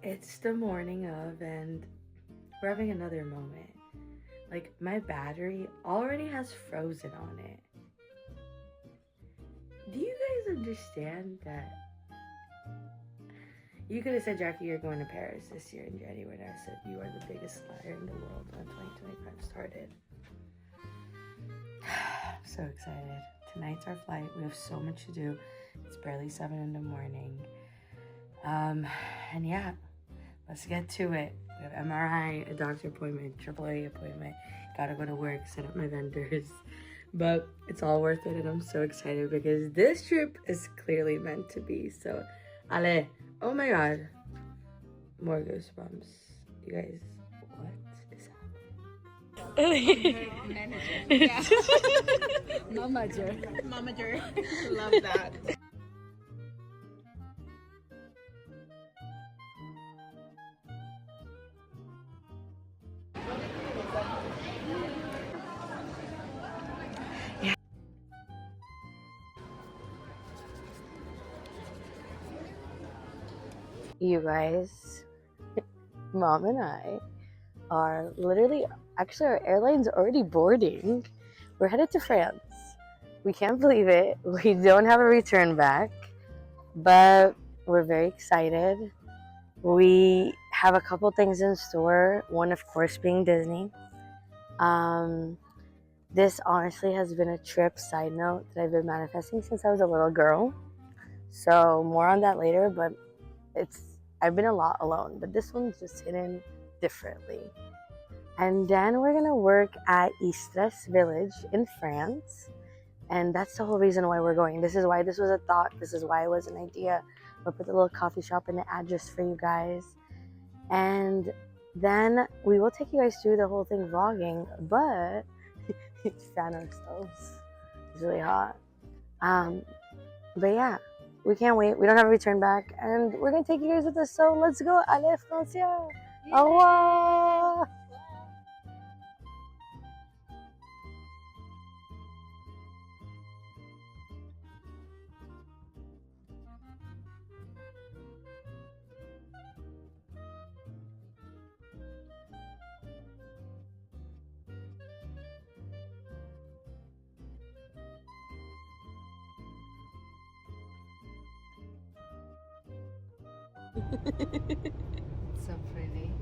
It's the morning of, and we're having another moment. Like, my battery already has frozen on it. Do you guys understand that? You could have said, Jackie, you're going to Paris this year in January, and I said, you are the biggest liar in the world when 2025 started. I'm so excited. Tonight's our flight. We have so much to do. It's barely 7 in the morning. And yeah, let's get to it. We have MRI, a doctor appointment, AAA appointment. Gotta go to work, set up my vendors. But it's all worth it, and I'm so excited because this trip is clearly meant to be. So, ale, oh my god. More goosebumps. You guys, what is happening? Manager. Yeah. Momager. Momager. Love that. You guys, Mom and I are literally, actually our airline's already boarding. We're headed to France. We can't believe it. We don't have a return back, but we're very excited. We have a couple things in store. One, of course, being Disney. This honestly has been a trip, side note, that I've been manifesting since I was a little girl. So more on that later, but I've been a lot alone, but this one's just hidden differently. And then we're gonna work at Istres Village in France. And that's the whole reason why we're going. This is why this was a thought. This is why it was an idea. We'll put the little coffee shop in the address for you guys. And then we will take you guys through the whole thing vlogging, but fan our stoves. It's really hot. But yeah, we can't wait. We don't have a return back, and we're gonna take you guys with us. So let's go. Allez, Francia. Au revoir. So pretty.